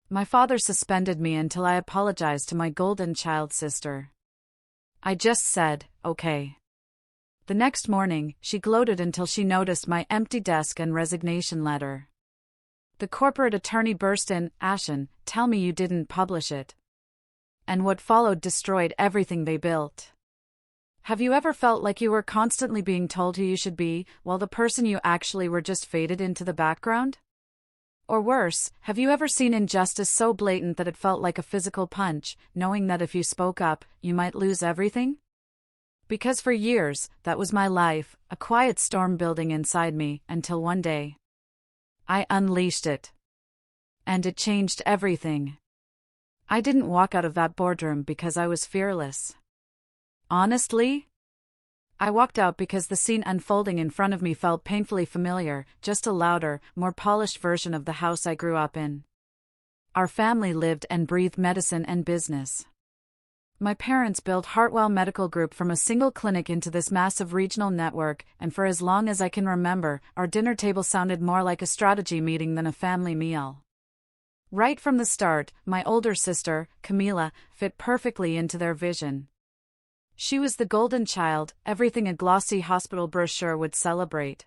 My father suspended me until I apologized to my golden child sister. I just said, okay. The next morning, she gloated until she noticed my empty desk and resignation letter. The corporate attorney burst in, "ASHEN, tell me you didn't publish it." And what followed destroyed everything they built. Have you ever felt like you were constantly being told who you should be, while the person you actually were just faded into the background? Or worse, have you ever seen injustice so blatant that it felt like a physical punch, knowing that if you spoke up, you might lose everything? Because for years, that was my life, a quiet storm building inside me, until one day I unleashed it. And it changed everything. I didn't walk out of that boardroom because I was fearless. Honestly, I walked out because the scene unfolding in front of me felt painfully familiar, just a louder, more polished version of the house I grew up in. Our family lived and breathed medicine and business. My parents built Hartwell Medical Group from a single clinic into this massive regional network, and for as long as I can remember, our dinner table sounded more like a strategy meeting than a family meal. Right from the start, my older sister, Camila, fit perfectly into their vision. She was the golden child, everything a glossy hospital brochure would celebrate.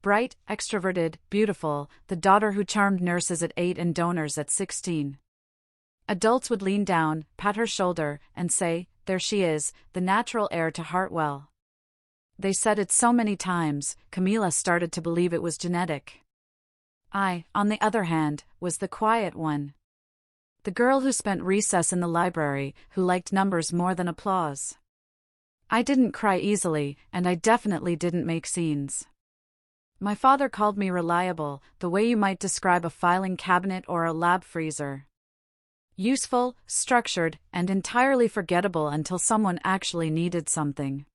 Bright, extroverted, beautiful, the daughter who charmed nurses at 8 and donors at 16. Adults would lean down, pat her shoulder, and say, "There she is, the natural heir to Hartwell." They said it so many times, Camila started to believe it was genetic. I, on the other hand, was the quiet one. The girl who spent recess in the library, who liked numbers more than applause. I didn't cry easily, and I definitely didn't make scenes. My father called me reliable, the way you might describe a filing cabinet or a lab freezer. Useful, structured, and entirely forgettable until someone actually needed something.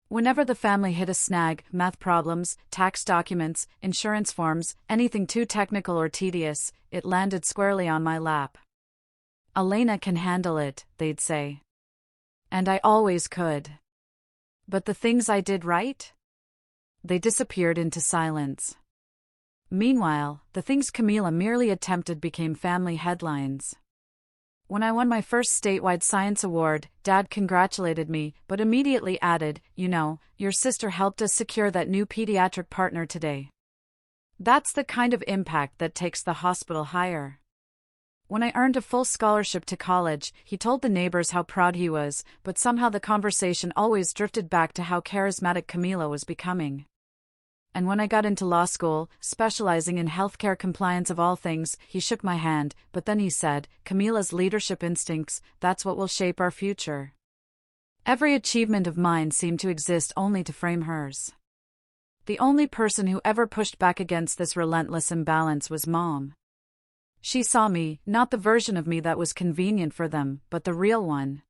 Whenever the family hit a snag, math problems, tax documents, insurance forms, anything too technical or tedious, it landed squarely on my lap. "Elena can handle it," they'd say. And I always could. But the things I did right? They disappeared into silence. Meanwhile, the things Camila merely attempted became family headlines. When I won my first statewide science award, Dad congratulated me, but immediately added, "You know, your sister helped us secure that new pediatric partner today." That's the kind of impact that takes the hospital higher. When I earned a full scholarship to college, he told the neighbors how proud he was, but somehow the conversation always drifted back to how charismatic Camila was becoming. And when I got into law school, specializing in healthcare compliance of all things, he shook my hand, but then he said, "Camila's leadership instincts, that's what will shape our future." Every achievement of mine seemed to exist only to frame hers. The only person who ever pushed back against this relentless imbalance was Mom. She saw me, not the version of me that was convenient for them, but the real one.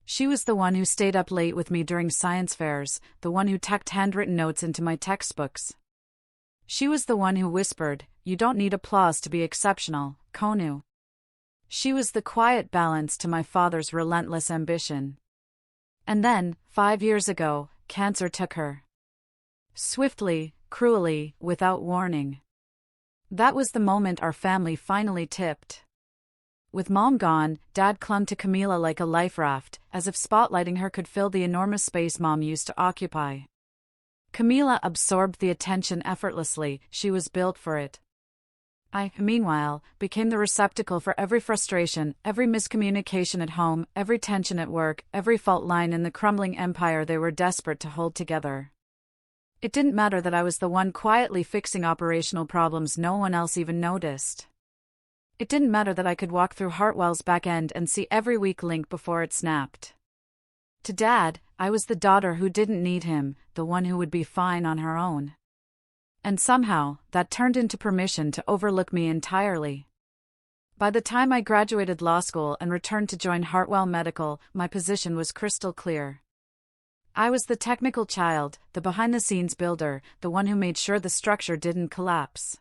She was the one who stayed up late with me during science fairs, the one who tucked handwritten notes into my textbooks. She was the one who whispered, "You don't need applause to be exceptional, Konu." She was the quiet balance to my father's relentless ambition. And then, 5 years ago, cancer took her. Swiftly, cruelly, without warning. That was the moment our family finally tipped. With Mom gone, Dad clung to Camila like a life raft, as if spotlighting her could fill the enormous space Mom used to occupy. Camila absorbed the attention effortlessly, she was built for it. I, meanwhile, became the receptacle for every frustration, every miscommunication at home, every tension at work, every fault line in the crumbling empire they were desperate to hold together. It didn't matter that I was the one quietly fixing operational problems no one else even noticed. It didn't matter that I could walk through Hartwell's back end and see every weak link before it snapped. To Dad, I was the daughter who didn't need him, the one who would be fine on her own. And somehow, that turned into permission to overlook me entirely. By the time I graduated law school and returned to join Hartwell Medical, my position was crystal clear. I was the technical child, the behind-the-scenes builder, the one who made sure the structure didn't collapse.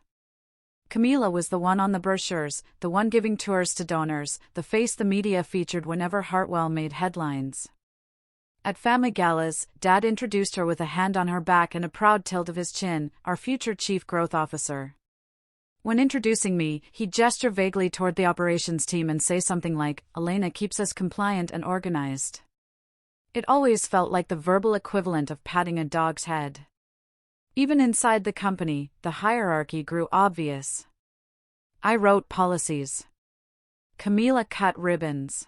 Camila was the one on the brochures, the one giving tours to donors, the face the media featured whenever Hartwell made headlines. At family galas, Dad introduced her with a hand on her back and a proud tilt of his chin, our future chief growth officer. When introducing me, he'd gesture vaguely toward the operations team and say something like, "Elena keeps us compliant and organized." It always felt like the verbal equivalent of patting a dog's head. Even inside the company, the hierarchy grew obvious. I wrote policies. Camila cut ribbons.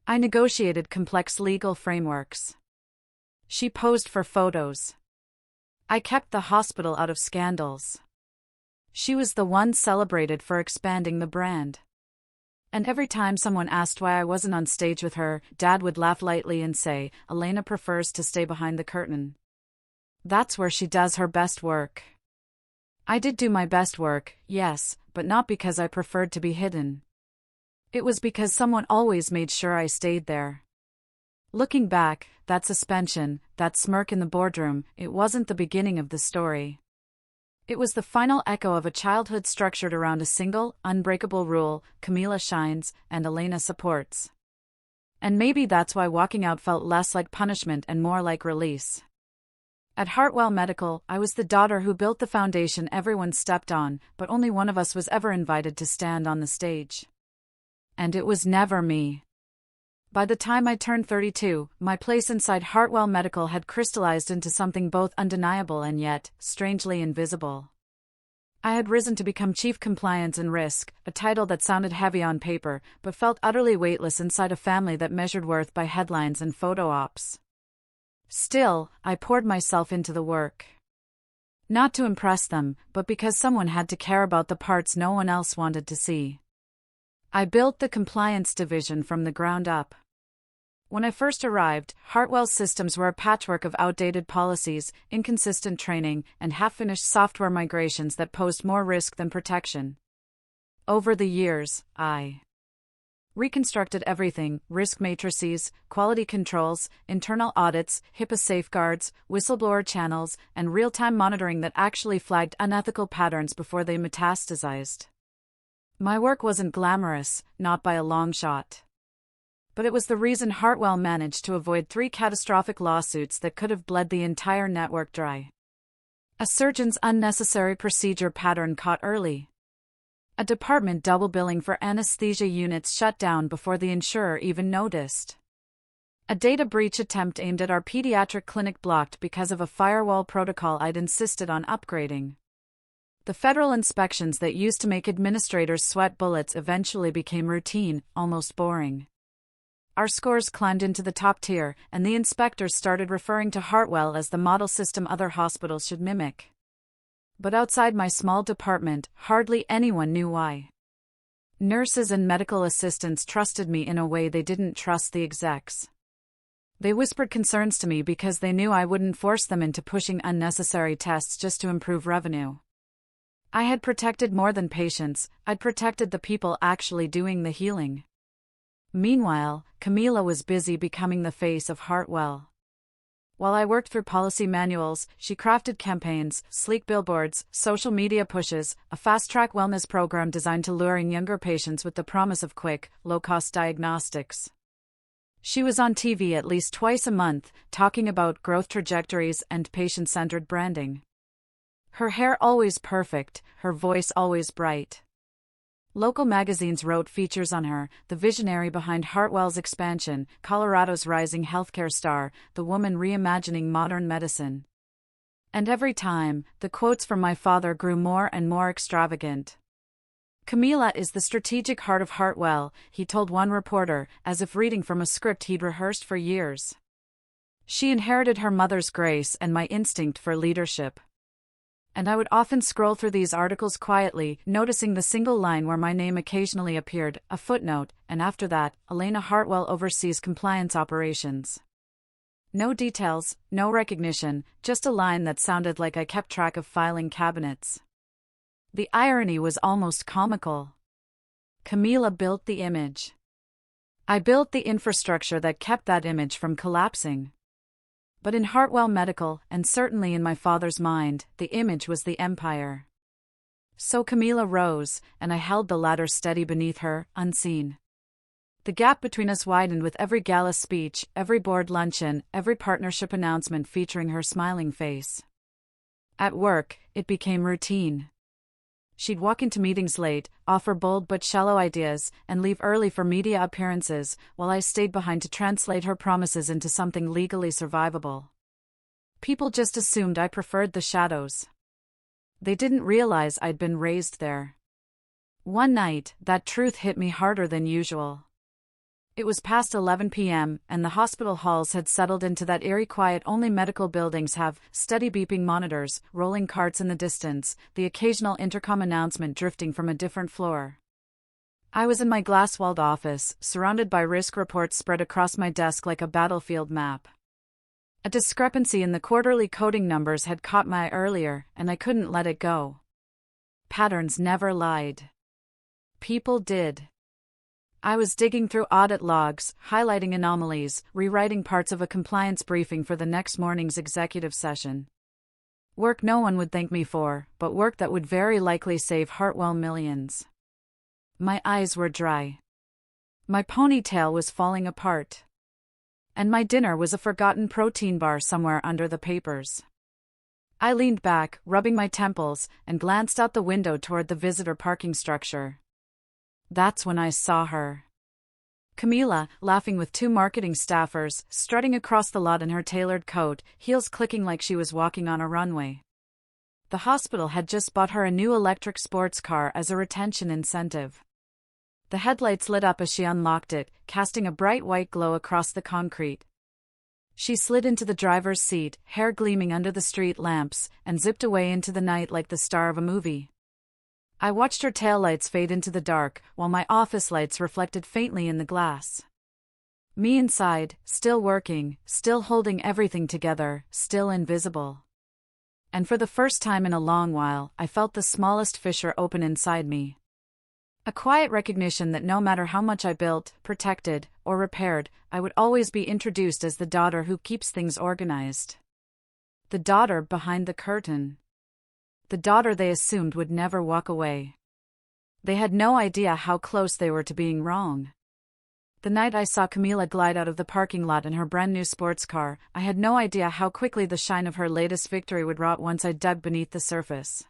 I negotiated complex legal frameworks. She posed for photos. I kept the hospital out of scandals. She was the one celebrated for expanding the brand. And every time someone asked why I wasn't on stage with her, Dad would laugh lightly and say, "Elena prefers to stay behind the curtain. That's where she does her best work." I did do my best work, yes, but not because I preferred to be hidden. It was because someone always made sure I stayed there. Looking back, that suspension, that smirk in the boardroom, it wasn't the beginning of the story. It was the final echo of a childhood structured around a single, unbreakable rule: Camila shines, and Elena supports. And maybe that's why walking out felt less like punishment and more like release. At Hartwell Medical, I was the daughter who built the foundation everyone stepped on, but only one of us was ever invited to stand on the stage. And it was never me. By the time I turned 32, my place inside Hartwell Medical had crystallized into something both undeniable and yet strangely invisible. I had risen to become Chief Compliance and Risk, a title that sounded heavy on paper, but felt utterly weightless inside a family that measured worth by headlines and photo ops. Still, I poured myself into the work. Not to impress them, but because someone had to care about the parts no one else wanted to see. I built the compliance division from the ground up. When I first arrived, Hartwell's systems were a patchwork of outdated policies, inconsistent training, and half-finished software migrations that posed more risk than protection. Over the years, I reconstructed everything: risk matrices, quality controls, internal audits, HIPAA safeguards, whistleblower channels, and real-time monitoring that actually flagged unethical patterns before they metastasized. My work wasn't glamorous, not by a long shot. But it was the reason Hartwell managed to avoid 3 catastrophic lawsuits that could have bled the entire network dry. A surgeon's unnecessary procedure pattern caught early. A department double billing for anesthesia units shut down before the insurer even noticed. A data breach attempt aimed at our pediatric clinic blocked because of a firewall protocol I'd insisted on upgrading. The federal inspections that used to make administrators sweat bullets eventually became routine, almost boring. Our scores climbed into the top tier, and the inspectors started referring to Hartwell as the model system other hospitals should mimic. But outside my small department, hardly anyone knew why. Nurses and medical assistants trusted me in a way they didn't trust the execs. They whispered concerns to me because they knew I wouldn't force them into pushing unnecessary tests just to improve revenue. I had protected more than patients, I'd protected the people actually doing the healing. Meanwhile, Camila was busy becoming the face of Hartwell. While I worked through policy manuals, she crafted campaigns, sleek billboards, social media pushes, a fast-track wellness program designed to lure in younger patients with the promise of quick, low-cost diagnostics. She was on TV at least twice a month, talking about growth trajectories and patient-centered branding. Her hair always perfect, her voice always bright. Local magazines wrote features on her: the visionary behind Hartwell's expansion, Colorado's rising healthcare star, the woman reimagining modern medicine. And every time, the quotes from my father grew more and more extravagant. "Camila is the strategic heart of Hartwell," he told one reporter, as if reading from a script he'd rehearsed for years. She inherited her mother's grace and my instinct for leadership. And I would often scroll through these articles quietly, noticing the single line where my name occasionally appeared, a footnote, and after that, Elena Hartwell oversees compliance operations. No details, no recognition, just a line that sounded like I kept track of filing cabinets. The irony was almost comical. Camila built the image. I built the infrastructure that kept that image from collapsing. But in Hartwell Medical, and certainly in my father's mind, the image was the empire. So Camila rose, and I held the ladder steady beneath her, unseen. The gap between us widened with every gala speech, every board luncheon, every partnership announcement featuring her smiling face. At work, it became routine. She'd walk into meetings late, offer bold but shallow ideas, and leave early for media appearances, while I stayed behind to translate her promises into something legally survivable. People just assumed I preferred the shadows. They didn't realize I'd been raised there. One night, that truth hit me harder than usual. It was past 11 p.m., and the hospital halls had settled into that eerie quiet only medical buildings have: steady beeping monitors, rolling carts in the distance, the occasional intercom announcement drifting from a different floor. I was in my glass-walled office, surrounded by risk reports spread across my desk like a battlefield map. A discrepancy in the quarterly coding numbers had caught my eye earlier, and I couldn't let it go. Patterns never lied. People did. I was digging through audit logs, highlighting anomalies, rewriting parts of a compliance briefing for the next morning's executive session. Work no one would thank me for, but work that would very likely save Hartwell millions. My eyes were dry. My ponytail was falling apart. And my dinner was a forgotten protein bar somewhere under the papers. I leaned back, rubbing my temples, and glanced out the window toward the visitor parking structure. That's when I saw her. Camila, laughing with two marketing staffers, strutting across the lot in her tailored coat, heels clicking like she was walking on a runway. The hospital had just bought her a new electric sports car as a retention incentive. The headlights lit up as she unlocked it, casting a bright white glow across the concrete. She slid into the driver's seat, hair gleaming under the street lamps, and zipped away into the night like the star of a movie. I watched her taillights fade into the dark, while my office lights reflected faintly in the glass. Me inside, still working, still holding everything together, still invisible. And for the first time in a long while, I felt the smallest fissure open inside me. A quiet recognition that no matter how much I built, protected, or repaired, I would always be introduced as the daughter who keeps things organized. The daughter behind the curtain. The daughter they assumed would never walk away. They had no idea how close they were to being wrong. The night I saw Camila glide out of the parking lot in her brand-new sports car, I had no idea how quickly the shine of her latest victory would rot once I dug beneath the surface.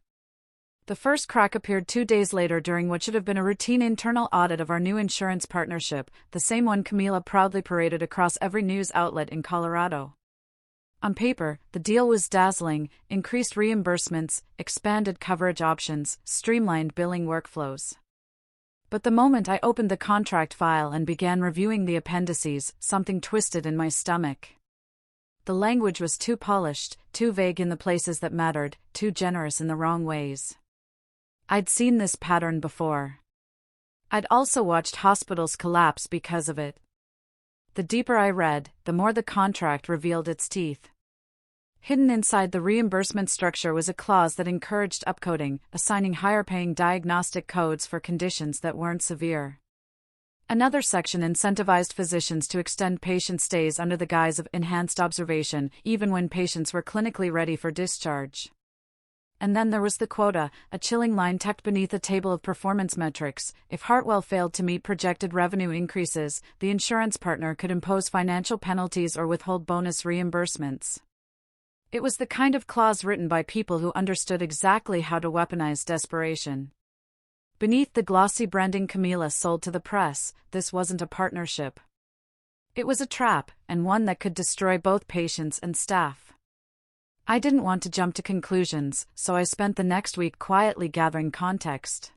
The first crack appeared 2 days later during what should have been a routine internal audit of our new insurance partnership, the same one Camila proudly paraded across every news outlet in Colorado. On paper, the deal was dazzling: increased reimbursements, expanded coverage options, streamlined billing workflows. But the moment I opened the contract file and began reviewing the appendices, something twisted in my stomach. The language was too polished, too vague in the places that mattered, too generous in the wrong ways. I'd seen this pattern before. I'd also watched hospitals collapse because of it. The deeper I read, the more the contract revealed its teeth. Hidden inside the reimbursement structure was a clause that encouraged upcoding, assigning higher-paying diagnostic codes for conditions that weren't severe. Another section incentivized physicians to extend patient stays under the guise of enhanced observation, even when patients were clinically ready for discharge. And then there was the quota, a chilling line tucked beneath a table of performance metrics. If Hartwell failed to meet projected revenue increases, the insurance partner could impose financial penalties or withhold bonus reimbursements. It was the kind of clause written by people who understood exactly how to weaponize desperation. Beneath the glossy branding Camila sold to the press, this wasn't a partnership. It was a trap, and one that could destroy both patients and staff. I didn't want to jump to conclusions, so I spent the next week quietly gathering context.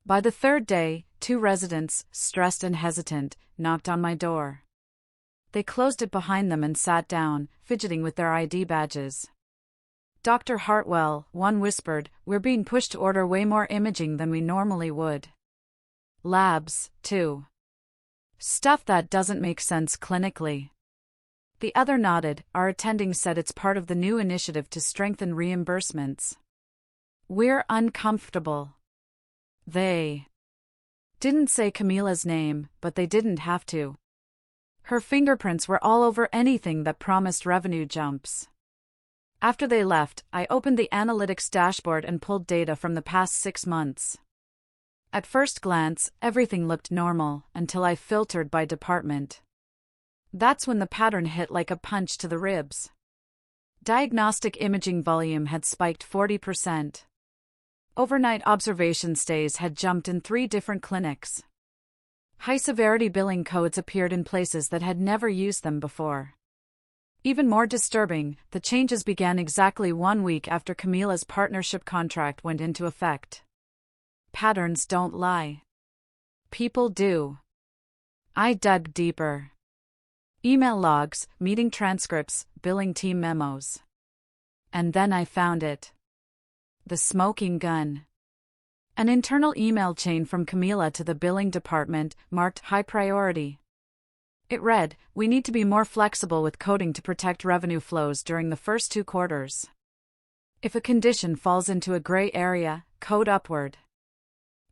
By the third day, 2 residents, stressed and hesitant, knocked on my door. They closed it behind them and sat down, fidgeting with their ID badges. "Dr. Hartwell," one whispered, "we're being pushed to order way more imaging than we normally would. Labs, too. Stuff that doesn't make sense clinically." The other nodded. "Our attending said it's part of the new initiative to strengthen reimbursements. We're uncomfortable." They didn't say Camila's name, but they didn't have to. Her fingerprints were all over anything that promised revenue jumps. After they left, I opened the analytics dashboard and pulled data from the past 6 months. At first glance, everything looked normal, until I filtered by department. That's when the pattern hit like a punch to the ribs. Diagnostic imaging volume had spiked 40%. Overnight observation stays had jumped in 3 different clinics. High-severity billing codes appeared in places that had never used them before. Even more disturbing, the changes began exactly 1 week after Camila's partnership contract went into effect. Patterns don't lie. People do. I dug deeper. Email logs, meeting transcripts, billing team memos. And then I found it. The smoking gun. An internal email chain from Camila to the billing department, marked high priority. It read, "We need to be more flexible with coding to protect revenue flows during the first 2 quarters. If a condition falls into a gray area, code upward.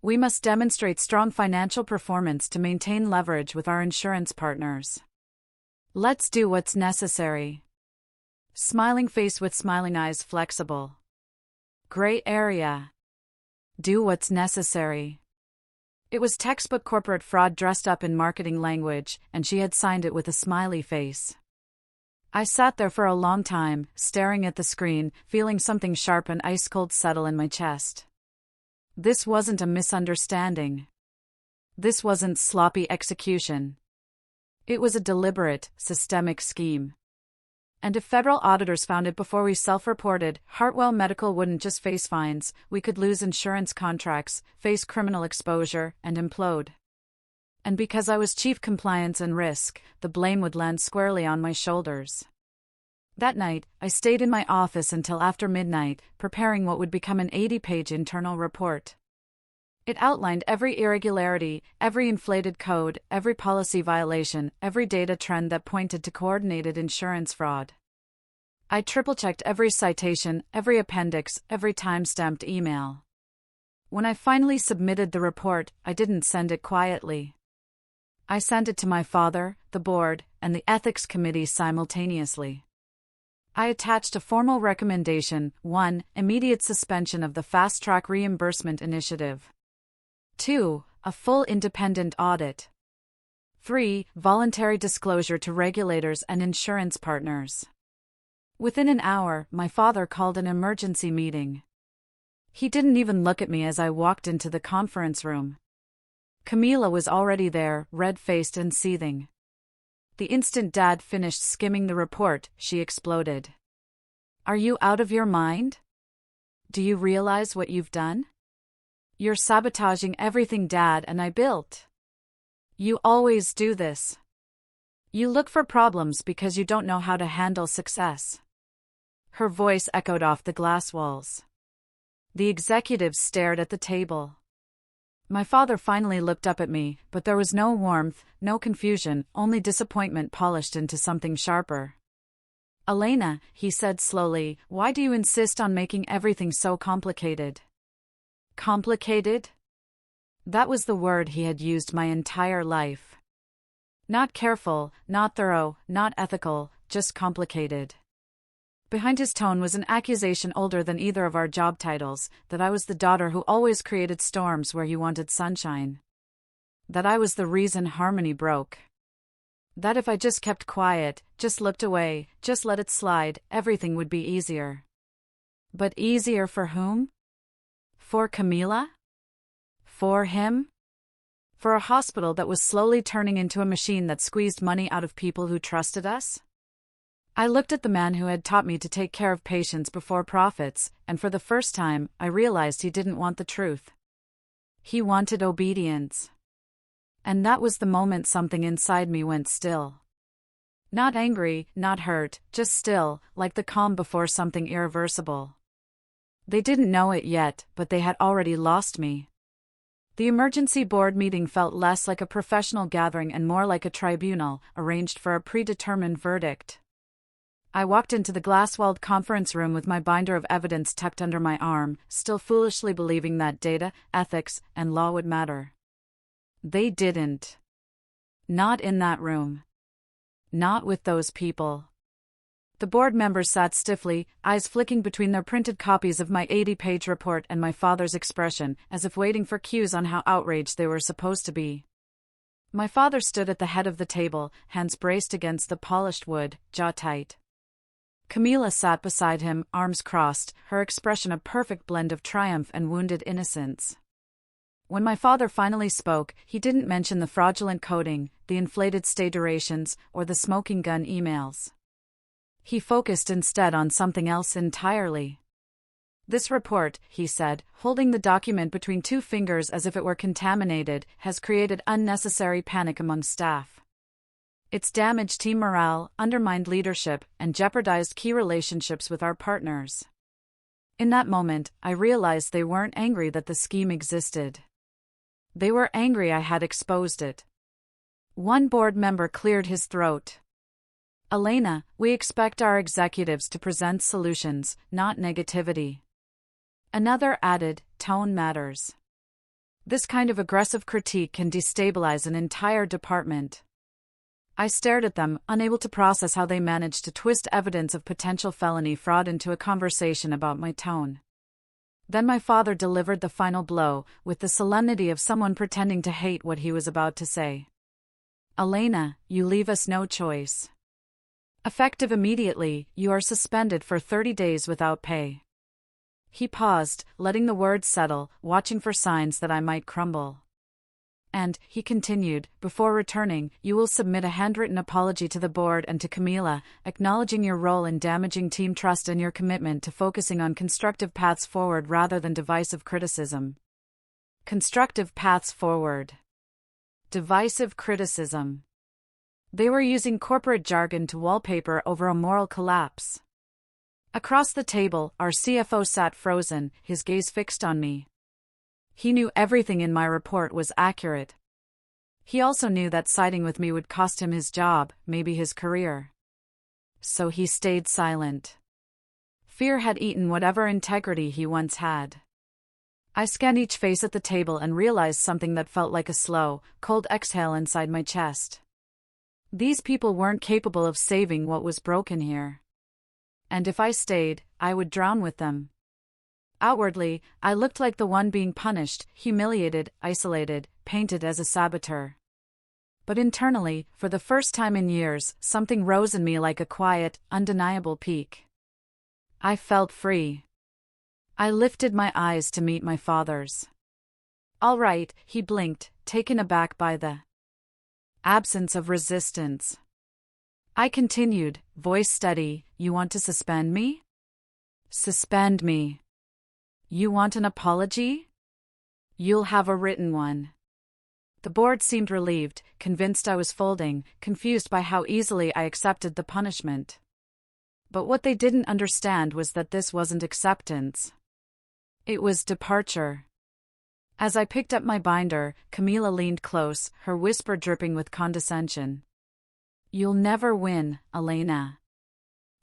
We must demonstrate strong financial performance to maintain leverage with our insurance partners. Let's do what's necessary." Smiling face with smiling eyes, flexible. Gray area. Do what's necessary. It was textbook corporate fraud dressed up in marketing language, and she had signed it with a smiley face. I sat there for a long time, staring at the screen, feeling something sharp and ice-cold settle in my chest. This wasn't a misunderstanding. This wasn't sloppy execution. It was a deliberate, systemic scheme. And if federal auditors found it before we self-reported, Hartwell Medical wouldn't just face fines, we could lose insurance contracts, face criminal exposure, and implode. And because I was chief compliance and risk, the blame would land squarely on my shoulders. That night, I stayed in my office until after midnight, preparing what would become an 80-page internal report. It outlined every irregularity, every inflated code, every policy violation, every data trend that pointed to coordinated insurance fraud. I triple-checked every citation, every appendix, every time-stamped email. When I finally submitted the report, I didn't send it quietly. I sent it to my father, the board, and the ethics committee simultaneously. I attached a formal recommendation: 1. Immediate suspension of the fast-track reimbursement initiative. 2. A full independent audit. 3. Voluntary disclosure to regulators and insurance partners. Within an hour, my father called an emergency meeting. He didn't even look at me as I walked into the conference room. Camila was already there, red-faced and seething. The instant Dad finished skimming the report, she exploded. "Are you out of your mind? Do you realize what you've done? You're sabotaging everything Dad and I built. You always do this. You look for problems because you don't know how to handle success." Her voice echoed off the glass walls. The executives stared at the table. My father finally looked up at me, but there was no warmth, no confusion, only disappointment polished into something sharper. "Elena," he said slowly, "why do you insist on making everything so complicated?" Complicated? That was the word he had used my entire life. Not careful, not thorough, not ethical, just complicated. Behind his tone was an accusation older than either of our job titles, that I was the daughter who always created storms where you wanted sunshine. That I was the reason harmony broke. That if I just kept quiet, just looked away, just let it slide, everything would be easier. But easier for whom? For Camila? For him? For a hospital that was slowly turning into a machine that squeezed money out of people who trusted us? I looked at the man who had taught me to take care of patients before profits, and for the first time, I realized he didn't want the truth. He wanted obedience. And that was the moment something inside me went still. Not angry, not hurt, just still, like the calm before something irreversible. They didn't know it yet, but they had already lost me. The emergency board meeting felt less like a professional gathering and more like a tribunal, arranged for a predetermined verdict. I walked into the glass-walled conference room with my binder of evidence tucked under my arm, still foolishly believing that data, ethics, and law would matter. They didn't. Not in that room. Not with those people. The board members sat stiffly, eyes flicking between their printed copies of my 80-page report and my father's expression, as if waiting for cues on how outraged they were supposed to be. My father stood at the head of the table, hands braced against the polished wood, jaw tight. Camila sat beside him, arms crossed, her expression a perfect blend of triumph and wounded innocence. When my father finally spoke, he didn't mention the fraudulent coding, the inflated stay durations, or the smoking gun emails. He focused instead on something else entirely. "This report," he said, holding the document between two fingers as if it were contaminated, "has created unnecessary panic among staff. It's damaged team morale, undermined leadership, and jeopardized key relationships with our partners." In that moment, I realized they weren't angry that the scheme existed. They were angry I had exposed it. One board member cleared his throat. "Elena, we expect our executives to present solutions, not negativity." Another added, "Tone matters. This kind of aggressive critique can destabilize an entire department." I stared at them, unable to process how they managed to twist evidence of potential felony fraud into a conversation about my tone. Then my father delivered the final blow, with the solemnity of someone pretending to hate what he was about to say. "Elena, you leave us no choice. Effective immediately, you are suspended for 30 days without pay." He paused, letting the words settle, watching for signs that I might crumble. "And," he continued, "before returning, you will submit a handwritten apology to the board and to Camila, acknowledging your role in damaging team trust and your commitment to focusing on constructive paths forward rather than divisive criticism." Constructive paths forward. Divisive criticism. They were using corporate jargon to wallpaper over a moral collapse. Across the table, our CFO sat frozen, his gaze fixed on me. He knew everything in my report was accurate. He also knew that siding with me would cost him his job, maybe his career. So he stayed silent. Fear had eaten whatever integrity he once had. I scanned each face at the table and realized something that felt like a slow, cold exhale inside my chest. These people weren't capable of saving what was broken here. And if I stayed, I would drown with them. Outwardly, I looked like the one being punished, humiliated, isolated, painted as a saboteur. But internally, for the first time in years, something rose in me like a quiet, undeniable peak. I felt free. I lifted my eyes to meet my father's. "All right," he blinked, taken aback by the absence of resistance. I continued, voice steady, "You want to suspend me?" "Suspend me. You want an apology? You'll have a written one." The board seemed relieved, convinced I was folding, confused by how easily I accepted the punishment. But what they didn't understand was that this wasn't acceptance. It was departure. As I picked up my binder, Camila leaned close, her whisper dripping with condescension. "You'll never win, Elena.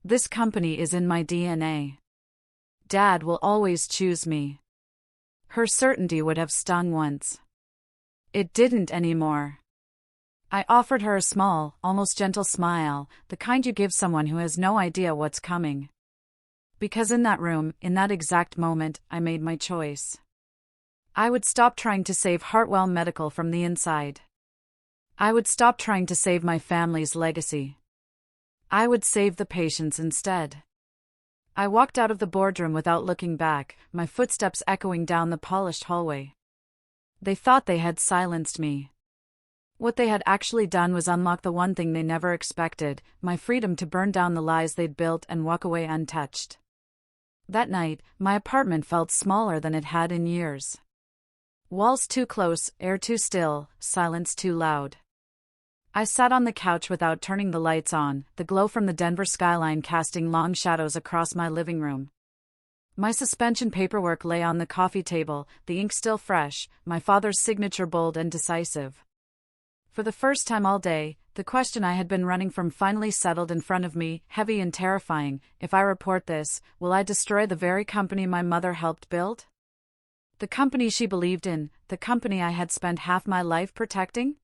This company is in my DNA. Dad will always choose me." Her certainty would have stung once. It didn't anymore. I offered her a small, almost gentle smile, the kind you give someone who has no idea what's coming. Because in that room, in that exact moment, I made my choice. I would stop trying to save Hartwell Medical from the inside. I would stop trying to save my family's legacy. I would save the patients instead. I walked out of the boardroom without looking back, my footsteps echoing down the polished hallway. They thought they had silenced me. What they had actually done was unlock the one thing they never expected, my freedom to burn down the lies they'd built and walk away untouched. That night, my apartment felt smaller than it had in years. Walls too close, air too still, silence too loud. I sat on the couch without turning the lights on, the glow from the Denver skyline casting long shadows across my living room. My suspension paperwork lay on the coffee table, the ink still fresh, my father's signature bold and decisive. For the first time all day, the question I had been running from finally settled in front of me, heavy and terrifying. If I report this, will I destroy the very company my mother helped build? The company she believed in, the company I had spent half my life protecting?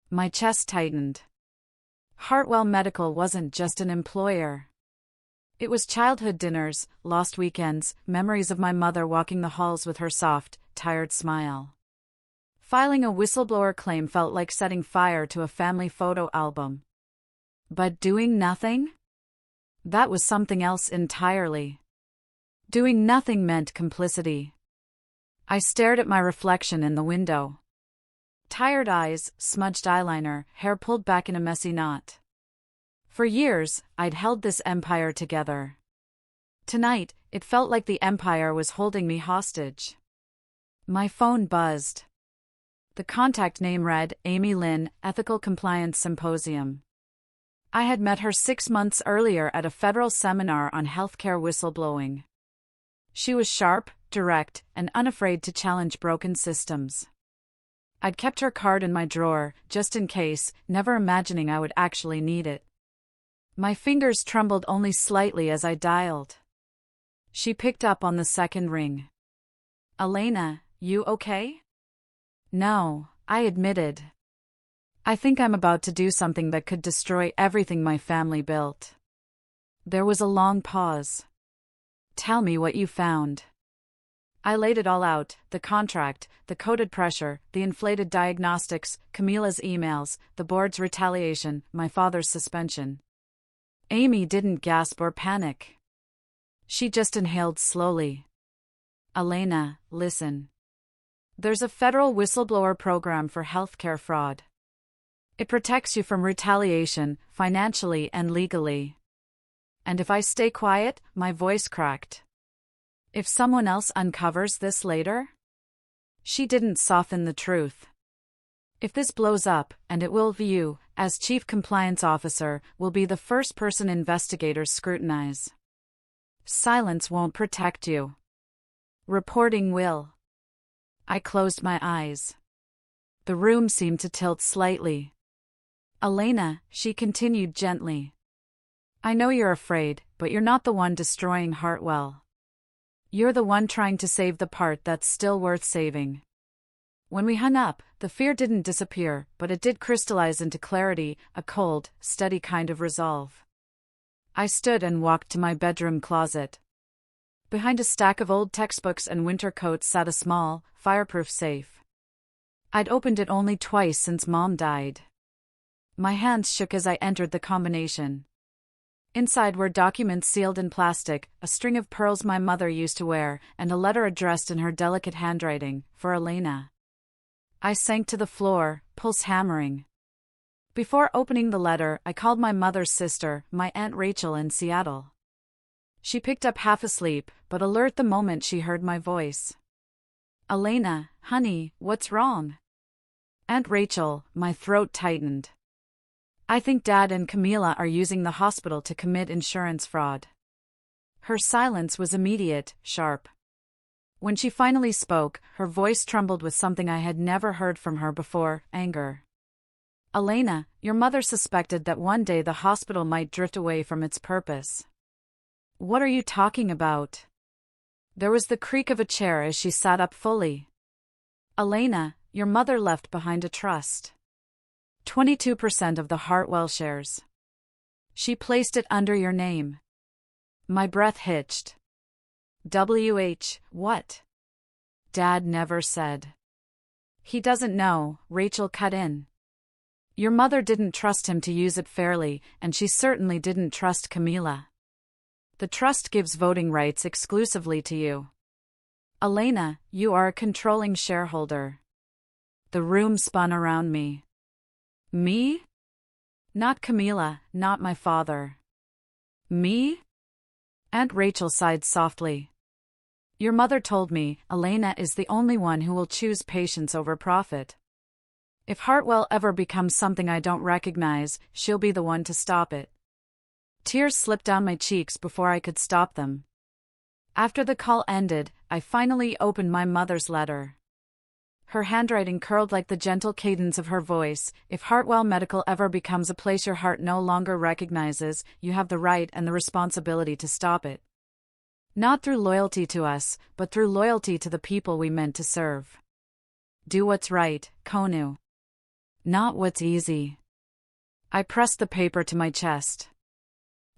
My chest tightened. Hartwell Medical wasn't just an employer. It was childhood dinners, lost weekends, memories of my mother walking the halls with her soft, tired smile. Filing a whistleblower claim felt like setting fire to a family photo album. But doing nothing? That was something else entirely. Doing nothing meant complicity. I stared at my reflection in the window. Tired eyes, smudged eyeliner, hair pulled back in a messy knot. For years, I'd held this empire together. Tonight, it felt like the empire was holding me hostage. My phone buzzed. The contact name read, Amy Lynn, Ethical Compliance Symposium. I had met her 6 months earlier at a federal seminar on healthcare whistleblowing. She was sharp, direct, and unafraid to challenge broken systems. I'd kept her card in my drawer, just in case, never imagining I would actually need it. My fingers trembled only slightly as I dialed. She picked up on the second ring. Elena, you okay? No, I admitted. I think I'm about to do something that could destroy everything my family built. There was a long pause. Tell me what you found. I laid it all out, the contract, the coded pressure, the inflated diagnostics, Camila's emails, the board's retaliation, my father's suspension. Amy didn't gasp or panic. She just inhaled slowly. Elena, listen. There's a federal whistleblower program for healthcare fraud. It protects you from retaliation, financially and legally. And if I stay quiet, my voice cracked. If someone else uncovers this later? She didn't soften the truth. If this blows up, and it will, you, as Chief Compliance Officer, will be the first person investigators scrutinize. Silence won't protect you. Reporting will. I closed my eyes. The room seemed to tilt slightly. Elena, she continued gently. I know you're afraid, but you're not the one destroying Hartwell. You're the one trying to save the part that's still worth saving. When we hung up, the fear didn't disappear, but it did crystallize into clarity, a cold, steady kind of resolve. I stood and walked to my bedroom closet. Behind a stack of old textbooks and winter coats sat a small, fireproof safe. I'd opened it only twice since Mom died. My hands shook as I entered the combination. Inside were documents sealed in plastic, a string of pearls my mother used to wear, and a letter addressed in her delicate handwriting, for Elena. I sank to the floor, pulse hammering. Before opening the letter, I called my mother's sister, my Aunt Rachel in Seattle. She picked up half asleep, but alert the moment she heard my voice. Elena, honey, what's wrong? Aunt Rachel, my throat tightened. I think Dad and Camila are using the hospital to commit insurance fraud. Her silence was immediate, sharp. When she finally spoke, her voice trembled with something I had never heard from her before, anger. Elena, your mother suspected that one day the hospital might drift away from its purpose. What are you talking about? There was the creak of a chair as she sat up fully. Elena, your mother left behind a trust. 22% of the Hartwell shares. She placed it under your name. My breath hitched. What? Dad never said. He doesn't know, Rachel cut in. Your mother didn't trust him to use it fairly, and she certainly didn't trust Camila. The trust gives voting rights exclusively to you. Elena, you are a controlling shareholder. The room spun around me. Me? Not Camila, not my father. Me? Aunt Rachel sighed softly. Your mother told me, Elena is the only one who will choose patience over profit. If Hartwell ever becomes something I don't recognize, she'll be the one to stop it. Tears slipped down my cheeks before I could stop them. After the call ended, I finally opened my mother's letter. Her handwriting curled like the gentle cadence of her voice. If Hartwell Medical ever becomes a place your heart no longer recognizes, you have the right and the responsibility to stop it. Not through loyalty to us, but through loyalty to the people we meant to serve. Do what's right, Konu. Not what's easy. I pressed the paper to my chest.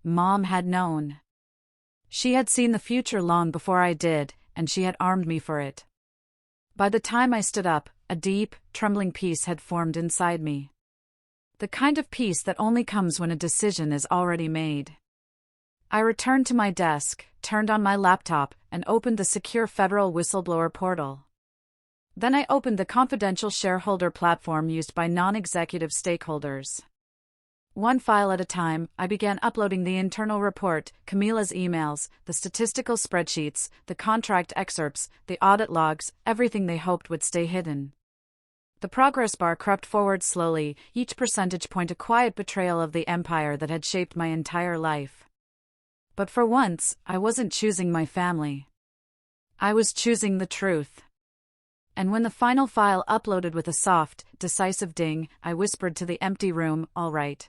Mom had known. She had seen the future long before I did, and she had armed me for it. By the time I stood up, a deep, trembling peace had formed inside me. The kind of peace that only comes when a decision is already made. I returned to my desk, turned on my laptop, and opened the secure federal whistleblower portal. Then I opened the confidential shareholder platform used by non-executive stakeholders. One file at a time, I began uploading the internal report, Camila's emails, the statistical spreadsheets, the contract excerpts, the audit logs, everything they hoped would stay hidden. The progress bar crept forward slowly, each percentage point a quiet betrayal of the empire that had shaped my entire life. But for once, I wasn't choosing my family. I was choosing the truth. And when the final file uploaded with a soft, decisive ding, I whispered to the empty room, "All right."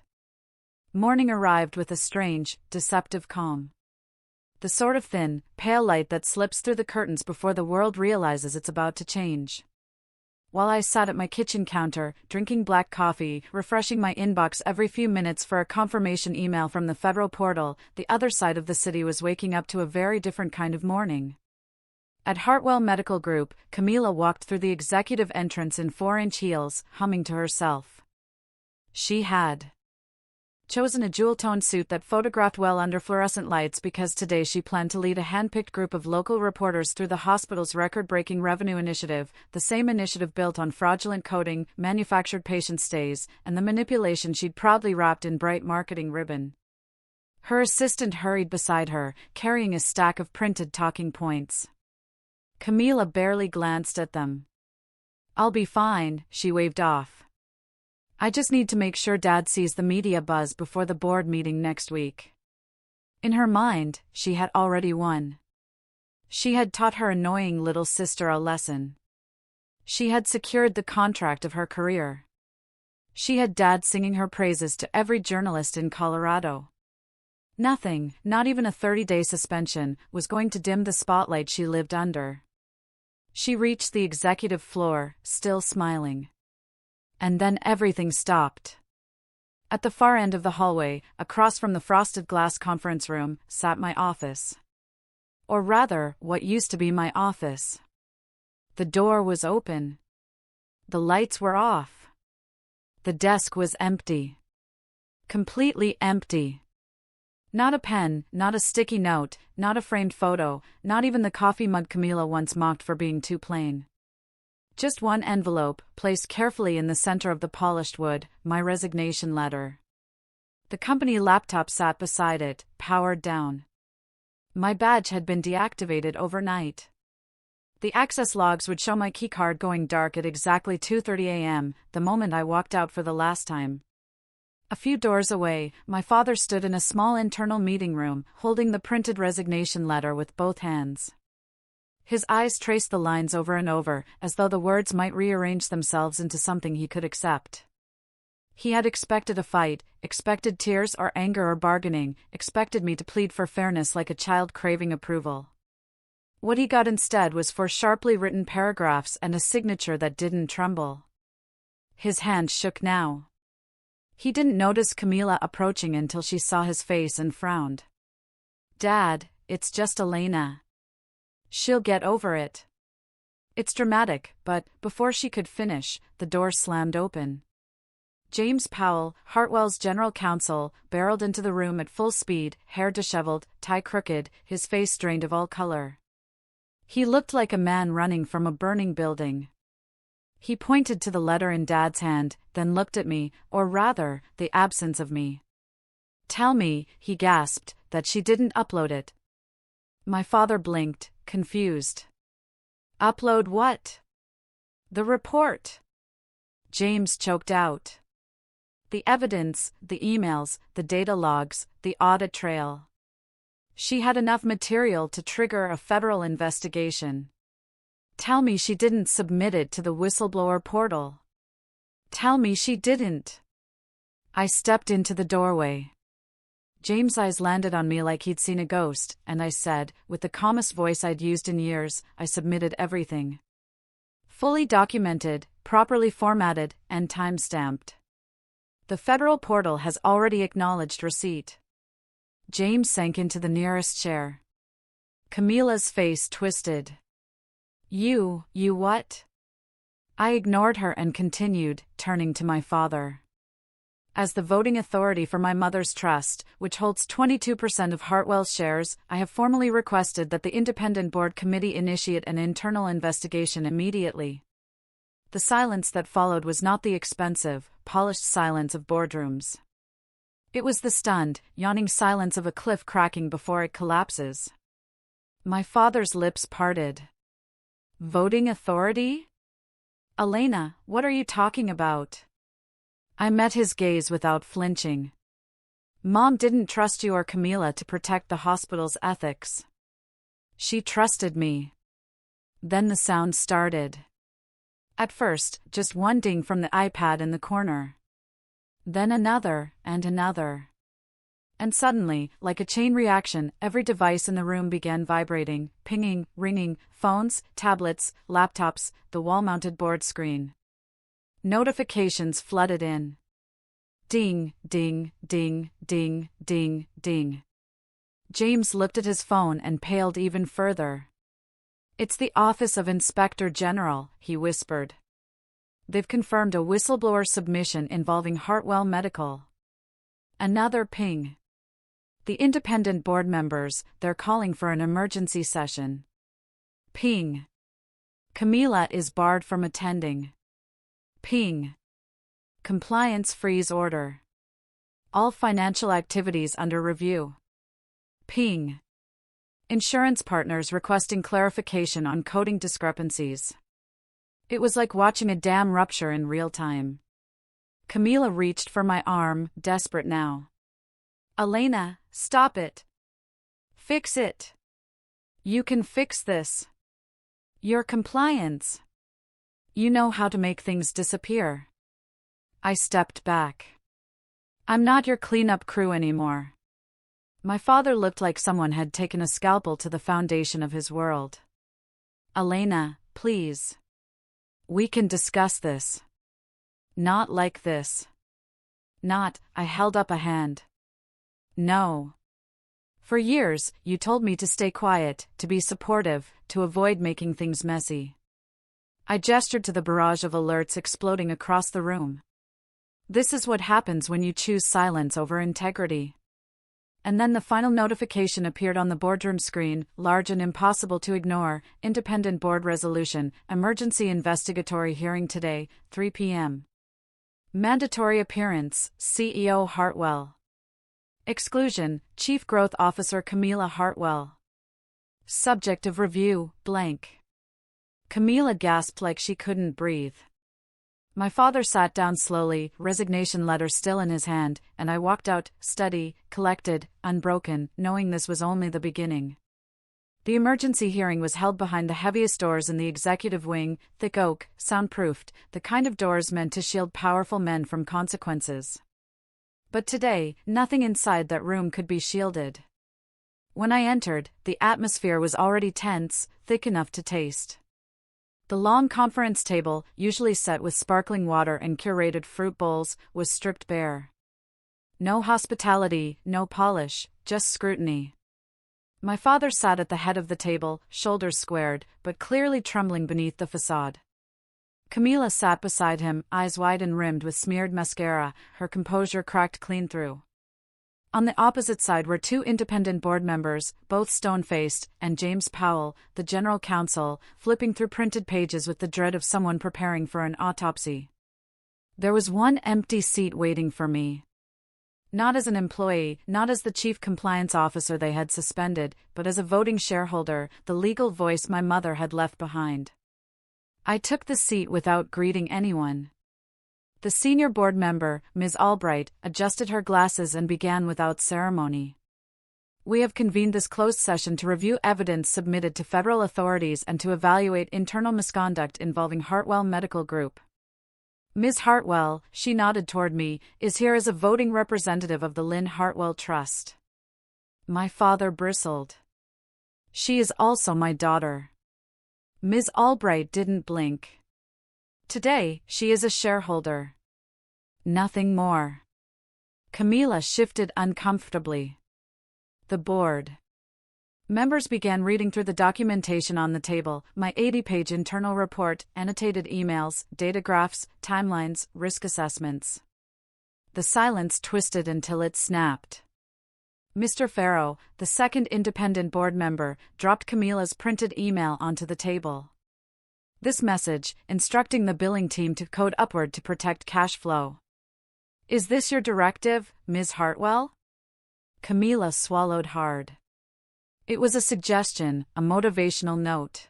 Morning arrived with a strange, deceptive calm. The sort of thin, pale light that slips through the curtains before the world realizes it's about to change. While I sat at my kitchen counter, drinking black coffee, refreshing my inbox every few minutes for a confirmation email from the federal portal, the other side of the city was waking up to a very different kind of morning. At Hartwell Medical Group, Camila walked through the executive entrance in 4-inch heels, humming to herself. She had chosen a jewel-toned suit that photographed well under fluorescent lights because today she planned to lead a hand-picked group of local reporters through the hospital's record-breaking revenue initiative, the same initiative built on fraudulent coding, manufactured patient stays, and the manipulation she'd proudly wrapped in bright marketing ribbon. Her assistant hurried beside her, carrying a stack of printed talking points. Camila barely glanced at them. "I'll be fine," she waved off. "I just need to make sure Dad sees the media buzz before the board meeting next week." In her mind, she had already won. She had taught her annoying little sister a lesson. She had secured the contract of her career. She had Dad singing her praises to every journalist in Colorado. Nothing, not even a 30-day suspension, was going to dim the spotlight she lived under. She reached the executive floor, still smiling. And then everything stopped. At the far end of the hallway, across from the frosted glass conference room, sat my office. Or rather, what used to be my office. The door was open. The lights were off. The desk was empty. Completely empty. Not a pen, not a sticky note, not a framed photo, not even the coffee mug Camila once mocked for being too plain. Just one envelope, placed carefully in the center of the polished wood, my resignation letter. The company laptop sat beside it, powered down. My badge had been deactivated overnight. The access logs would show my keycard going dark at exactly 2:30 a.m., the moment I walked out for the last time. A few doors away, my father stood in a small internal meeting room, holding the printed resignation letter with both hands. His eyes traced the lines over and over, as though the words might rearrange themselves into something he could accept. He had expected a fight, expected tears or anger or bargaining, expected me to plead for fairness like a child craving approval. What he got instead was 4 sharply written paragraphs and a signature that didn't tremble. His hand shook now. He didn't notice Camila approaching until she saw his face and frowned. "Dad, it's just Elena. She'll get over it." It's dramatic, but, before she could finish, the door slammed open. James Powell, Hartwell's general counsel, barreled into the room at full speed, hair disheveled, tie crooked, his face drained of all color. He looked like a man running from a burning building. He pointed to the letter in Dad's hand, then looked at me, or rather, the absence of me. "Tell me," he gasped, "that she didn't upload it." My father blinked, confused. "Upload what?" "The report." James choked out. "The evidence, the emails, the data logs, the audit trail. She had enough material to trigger a federal investigation. Tell me she didn't submit it to the whistleblower portal. Tell me she didn't." I stepped into the doorway. James' eyes landed on me like he'd seen a ghost, and I said, with the calmest voice I'd used in years, "I submitted everything. Fully documented, properly formatted, and time-stamped. The federal portal has already acknowledged receipt." James sank into the nearest chair. Camila's face twisted. You what?" I ignored her and continued, turning to my father. As the voting authority for my mother's trust, which holds 22% of Hartwell's shares, I have formally requested that the independent board committee initiate an internal investigation immediately. The silence that followed was not the expensive, polished silence of boardrooms. It was the stunned, yawning silence of a cliff cracking before it collapses. My father's lips parted. Voting authority? Elena, what are you talking about? I met his gaze without flinching. Mom didn't trust you or Camila to protect the hospital's ethics. She trusted me. Then the sound started. At first, just one ding from the iPad in the corner. Then another, and another. And suddenly, like a chain reaction, every device in the room began vibrating, pinging, ringing, phones, tablets, laptops, the wall-mounted board screen. Notifications flooded in. Ding, ding, ding, ding, ding, ding. James looked at his phone and paled even further. It's the Office of Inspector General, he whispered. They've confirmed a whistleblower submission involving Hartwell Medical. Another ping. The independent board members, they're calling for an emergency session. Ping. Camila is barred from attending. Ping. Compliance freeze order. All financial activities under review. Ping. Insurance partners requesting clarification on coding discrepancies. It was like watching a dam rupture in real time. Camila reached for my arm, desperate now. Elena, stop it. Fix it. You can fix this. Your compliance. You know how to make things disappear. I stepped back. I'm not your cleanup crew anymore. My father looked like someone had taken a scalpel to the foundation of his world. Elena, please. We can discuss this. Not like this. Not, I held up a hand. No. For years, you told me to stay quiet, to be supportive, to avoid making things messy. I gestured to the barrage of alerts exploding across the room. This is what happens when you choose silence over integrity. And then the final notification appeared on the boardroom screen, large and impossible to ignore. Independent board resolution, emergency investigatory hearing today, 3 p.m. Mandatory appearance, CEO Hartwell. Exclusion, Chief Growth Officer Camila Hartwell. Subject of review, blank. Camila gasped like she couldn't breathe. My father sat down slowly, resignation letter still in his hand, and I walked out, steady, collected, unbroken, knowing this was only the beginning. The emergency hearing was held behind the heaviest doors in the executive wing, thick oak, soundproofed, the kind of doors meant to shield powerful men from consequences. But today, nothing inside that room could be shielded. When I entered, the atmosphere was already tense, thick enough to taste. The long conference table, usually set with sparkling water and curated fruit bowls, was stripped bare. No hospitality, no polish, just scrutiny. My father sat at the head of the table, shoulders squared, but clearly trembling beneath the facade. Camila sat beside him, eyes wide and rimmed with smeared mascara, her composure cracked clean through. On the opposite side were two independent board members, both stone-faced, and James Powell, the general counsel, flipping through printed pages with the dread of someone preparing for an autopsy. There was one empty seat waiting for me. Not as an employee, not as the chief compliance officer they had suspended, but as a voting shareholder, the legal voice my mother had left behind. I took the seat without greeting anyone. The senior board member, Ms. Albright, adjusted her glasses and began without ceremony. We have convened this closed session to review evidence submitted to federal authorities and to evaluate internal misconduct involving Hartwell Medical Group. Ms. Hartwell, she nodded toward me, is here as a voting representative of the Lynn Hartwell Trust. My father bristled. She is also my daughter. Ms. Albright didn't blink. Today, she is a shareholder. Nothing more. Camila shifted uncomfortably. The board. Members began reading through the documentation on the table, my 80-page internal report, annotated emails, data graphs, timelines, risk assessments. The silence twisted until it snapped. Mr. Farrow, the second independent board member, dropped Camila's printed email onto the table. This message, instructing the billing team to code upward to protect cash flow. Is this your directive, Ms. Hartwell? Camila swallowed hard. It was a suggestion, a motivational note.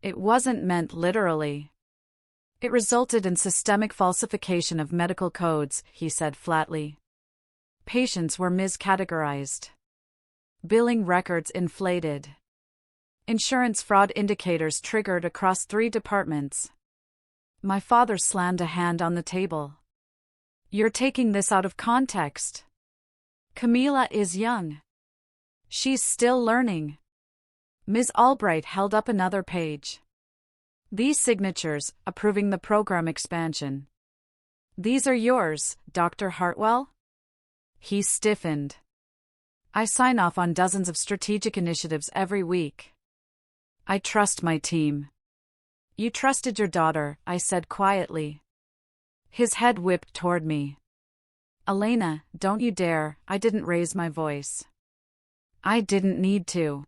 It wasn't meant literally. It resulted in systemic falsification of medical codes, he said flatly. Patients were miscategorized. Billing records inflated. Insurance fraud indicators triggered across 3 departments. My father slammed a hand on the table. You're taking this out of context. Camila is young. She's still learning. Ms. Albright held up another page. These signatures, approving the program expansion. These are yours, Dr. Hartwell? He stiffened. I sign off on dozens of strategic initiatives every week. I trust my team. You trusted your daughter, I said quietly. His head whipped toward me. Elena, don't you dare, I didn't raise my voice. I didn't need to.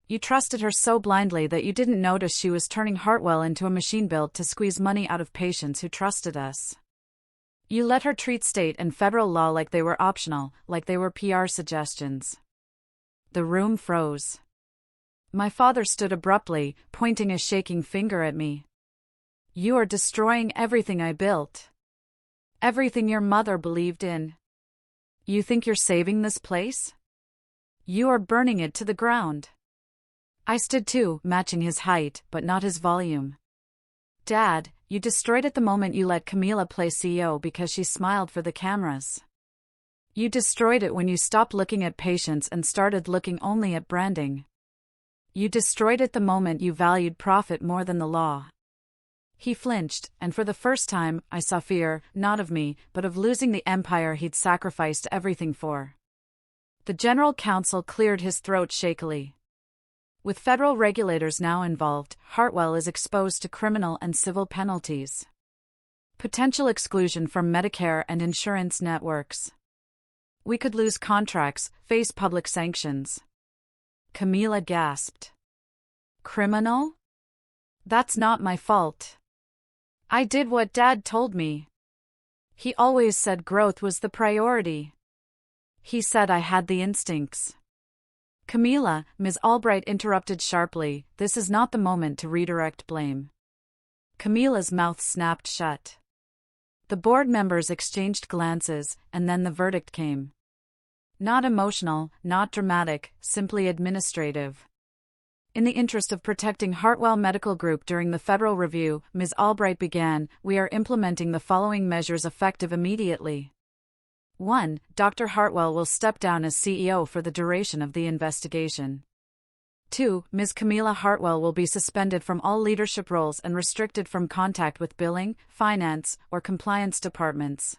You trusted her so blindly that you didn't notice she was turning Hartwell into a machine built to squeeze money out of patients who trusted us. You let her treat state and federal law like they were optional, like they were PR suggestions. The room froze. My father stood abruptly, pointing a shaking finger at me. You are destroying everything I built. Everything your mother believed in. You think you're saving this place? You are burning it to the ground. I stood too, matching his height, but not his volume. Dad, you destroyed it the moment you let Camila play CEO because she smiled for the cameras. You destroyed it when you stopped looking at patients and started looking only at branding. You destroyed it the moment you valued profit more than the law. He flinched, and for the first time, I saw fear, not of me, but of losing the empire he'd sacrificed everything for. The General Counsel cleared his throat shakily. With federal regulators now involved, Hartwell is exposed to criminal and civil penalties. Potential exclusion from Medicare and insurance networks. We could lose contracts, face public sanctions. Camila gasped. Criminal? That's not my fault. I did what Dad told me. He always said growth was the priority. He said I had the instincts. Camila, Ms. Albright interrupted sharply, this is not the moment to redirect blame. Camila's mouth snapped shut. The board members exchanged glances, and then the verdict came. Not emotional, not dramatic, simply administrative. In the interest of protecting Hartwell Medical Group during the federal review, Ms. Albright began, we are implementing the following measures effective immediately. 1. Dr. Hartwell will step down as CEO for the duration of the investigation. 2. Ms. Camila Hartwell will be suspended from all leadership roles and restricted from contact with billing, finance, or compliance departments.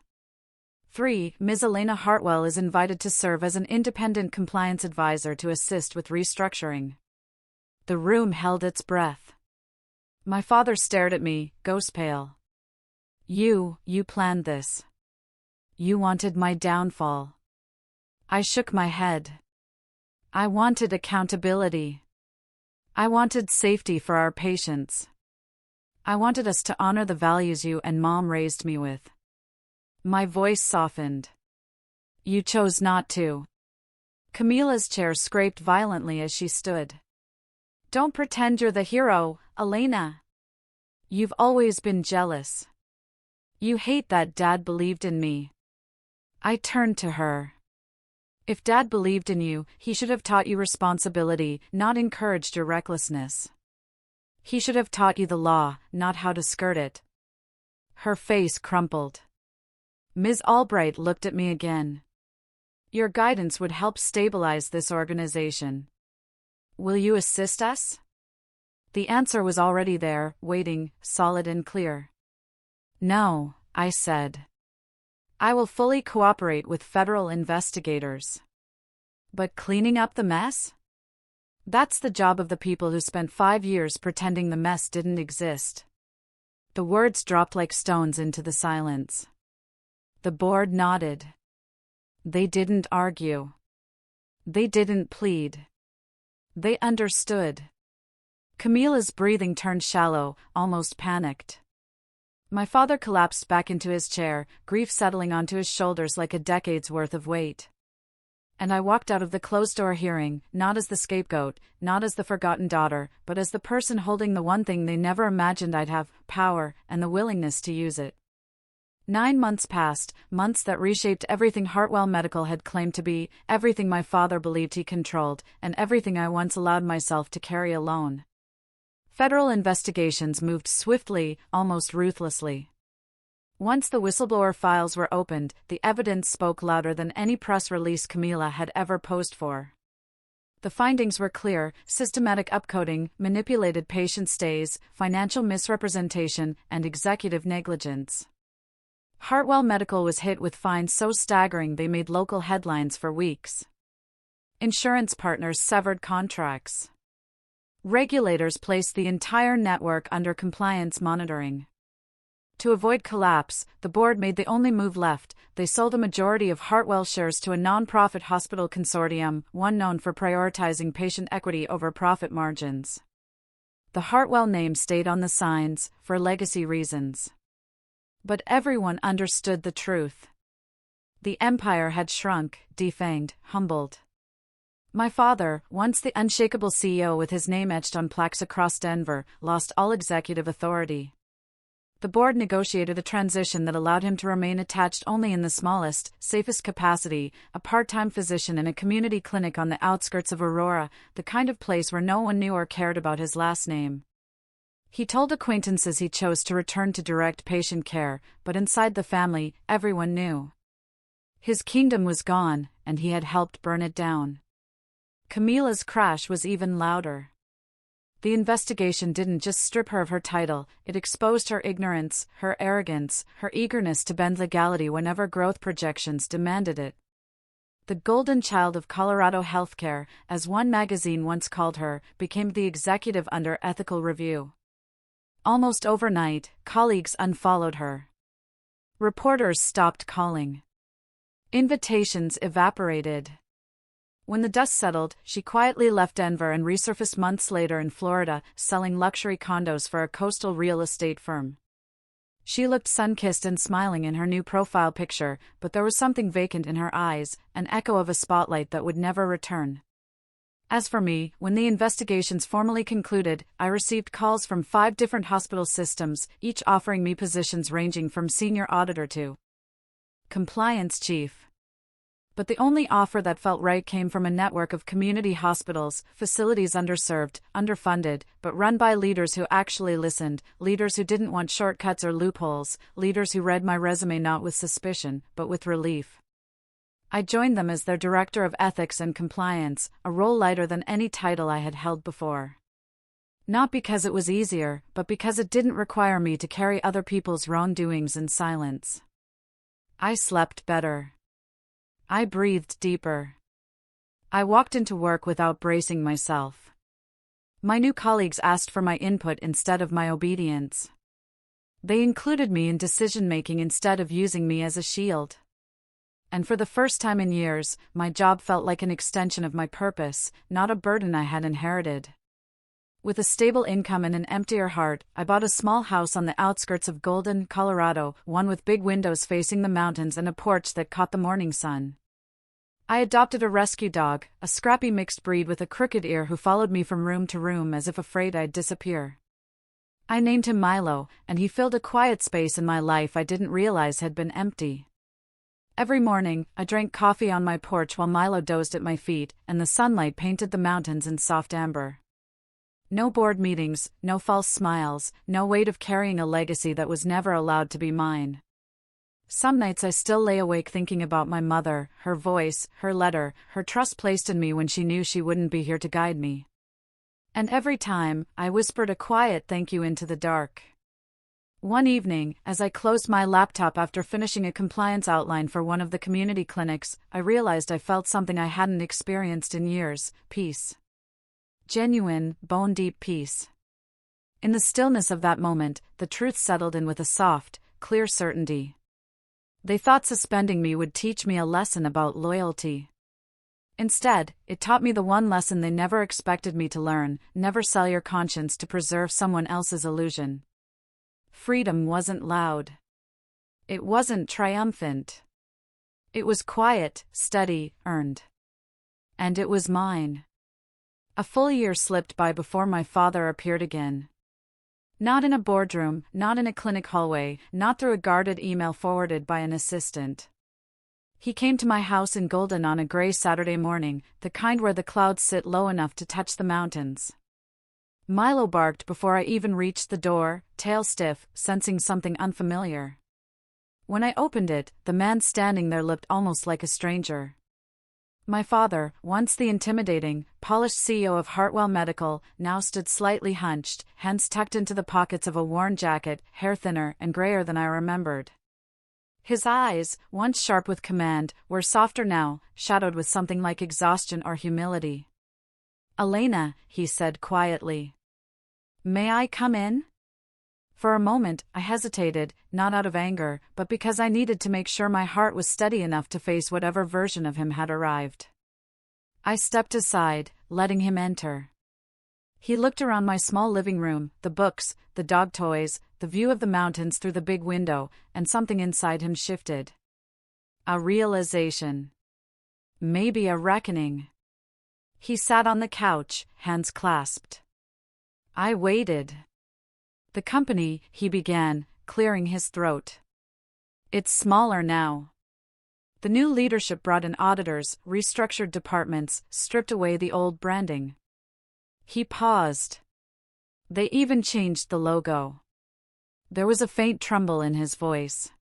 3. Ms. Elena Hartwell is invited to serve as an independent compliance advisor to assist with restructuring. The room held its breath. My father stared at me, ghost pale. You planned this. You wanted my downfall. I shook my head. I wanted accountability. I wanted safety for our patients. I wanted us to honor the values you and Mom raised me with. My voice softened. You chose not to. Camila's chair scraped violently as she stood. Don't pretend you're the hero, Elena. You've always been jealous. You hate that Dad believed in me. I turned to her. If Dad believed in you, he should have taught you responsibility, not encouraged your recklessness. He should have taught you the law, not how to skirt it. Her face crumpled. Ms. Albright looked at me again. Your guidance would help stabilize this organization. Will you assist us? The answer was already there, waiting, solid and clear. No, I said. I will fully cooperate with federal investigators. But cleaning up the mess? That's the job of the people who spent 5 years pretending the mess didn't exist. The words dropped like stones into the silence. The board nodded. They didn't argue. They didn't plead. They understood. Camila's breathing turned shallow, almost panicked. My father collapsed back into his chair, grief settling onto his shoulders like a decade's worth of weight. And I walked out of the closed-door hearing, not as the scapegoat, not as the forgotten daughter, but as the person holding the one thing they never imagined I'd have: power, and the willingness to use it. 9 months passed, months that reshaped everything Hartwell Medical had claimed to be, everything my father believed he controlled, and everything I once allowed myself to carry alone. Federal investigations moved swiftly, almost ruthlessly. Once the whistleblower files were opened, the evidence spoke louder than any press release Camila had ever posed for. The findings were clear: systematic upcoding, manipulated patient stays, financial misrepresentation, and executive negligence. Hartwell Medical was hit with fines so staggering they made local headlines for weeks. Insurance partners severed contracts. Regulators placed the entire network under compliance monitoring. To avoid collapse, the board made the only move left: they sold a majority of Hartwell shares to a non-profit hospital consortium, one known for prioritizing patient equity over profit margins. The Hartwell name stayed on the signs, for legacy reasons. But everyone understood the truth. The empire had shrunk, defanged, humbled. My father, once the unshakable CEO with his name etched on plaques across Denver, lost all executive authority. The board negotiated a transition that allowed him to remain attached only in the smallest, safest capacity: a part-time physician in a community clinic on the outskirts of Aurora, the kind of place where no one knew or cared about his last name. He told acquaintances he chose to return to direct patient care, but inside the family, everyone knew. His kingdom was gone, and he had helped burn it down. Camila's crash was even louder. The investigation didn't just strip her of her title, it exposed her ignorance, her arrogance, her eagerness to bend legality whenever growth projections demanded it. The golden child of Colorado healthcare, as one magazine once called her, became the executive under ethical review. Almost overnight, colleagues unfollowed her. Reporters stopped calling. Invitations evaporated. When the dust settled, she quietly left Denver and resurfaced months later in Florida, selling luxury condos for a coastal real estate firm. She looked sun-kissed and smiling in her new profile picture, but there was something vacant in her eyes, an echo of a spotlight that would never return. As for me, when the investigations formally concluded, I received calls from 5 different hospital systems, each offering me positions ranging from senior auditor to compliance chief. But the only offer that felt right came from a network of community hospitals, facilities underserved, underfunded, but run by leaders who actually listened, leaders who didn't want shortcuts or loopholes, leaders who read my resume not with suspicion, but with relief. I joined them as their director of ethics and compliance, a role lighter than any title I had held before. Not because it was easier, but because it didn't require me to carry other people's wrongdoings in silence. I slept better. I breathed deeper. I walked into work without bracing myself. My new colleagues asked for my input instead of my obedience. They included me in decision-making instead of using me as a shield. And for the first time in years, my job felt like an extension of my purpose, not a burden I had inherited. With a stable income and an emptier heart, I bought a small house on the outskirts of Golden, Colorado, one with big windows facing the mountains and a porch that caught the morning sun. I adopted a rescue dog, a scrappy mixed breed with a crooked ear who followed me from room to room as if afraid I'd disappear. I named him Milo, and he filled a quiet space in my life I didn't realize had been empty. Every morning, I drank coffee on my porch while Milo dozed at my feet, and the sunlight painted the mountains in soft amber. No board meetings, no false smiles, no weight of carrying a legacy that was never allowed to be mine. Some nights I still lay awake thinking about my mother, her voice, her letter, her trust placed in me when she knew she wouldn't be here to guide me. And every time, I whispered a quiet thank you into the dark. One evening, as I closed my laptop after finishing a compliance outline for one of the community clinics, I realized I felt something I hadn't experienced in years: peace. Genuine, bone-deep peace. In the stillness of that moment, the truth settled in with a soft, clear certainty. They thought suspending me would teach me a lesson about loyalty. Instead, it taught me the one lesson they never expected me to learn: never sell your conscience to preserve someone else's illusion. Freedom wasn't loud. It wasn't triumphant. It was quiet, steady, earned. And it was mine. A full year slipped by before my father appeared again. Not in a boardroom, not in a clinic hallway, not through a guarded email forwarded by an assistant. He came to my house in Golden on a gray Saturday morning, the kind where the clouds sit low enough to touch the mountains. Milo barked before I even reached the door, tail stiff, sensing something unfamiliar. When I opened it, the man standing there looked almost like a stranger. My father, once the intimidating, polished CEO of Hartwell Medical, now stood slightly hunched, hands tucked into the pockets of a worn jacket, hair thinner and grayer than I remembered. His eyes, once sharp with command, were softer now, shadowed with something like exhaustion or humility. "Elena," he said quietly. "May I come in?" For a moment, I hesitated, not out of anger, but because I needed to make sure my heart was steady enough to face whatever version of him had arrived. I stepped aside, letting him enter. He looked around my small living room, the books, the dog toys, the view of the mountains through the big window, and something inside him shifted. A realization. Maybe a reckoning. He sat on the couch, hands clasped. I waited. "The company," he began, clearing his throat. "It's smaller now. The new leadership brought in auditors, restructured departments, stripped away the old branding." He paused. "They even changed the logo." There was a faint tremble in his voice.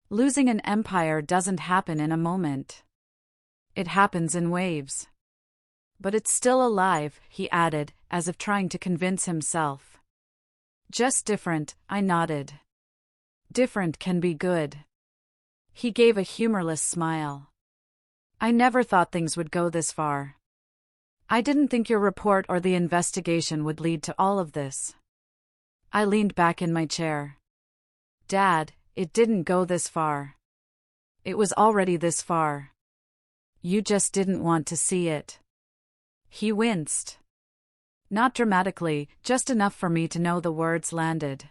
"Losing an empire doesn't happen in a moment. It happens in waves. But it's still alive," he added, as if trying to convince himself. "Just different," I nodded. "Different can be good." He gave a humorless smile. "I never thought things would go this far. I didn't think your report or the investigation would lead to all of this." I leaned back in my chair. "Dad, it didn't go this far. It was already this far. You just didn't want to see it." He winced. Not dramatically, just enough for me to know the words landed.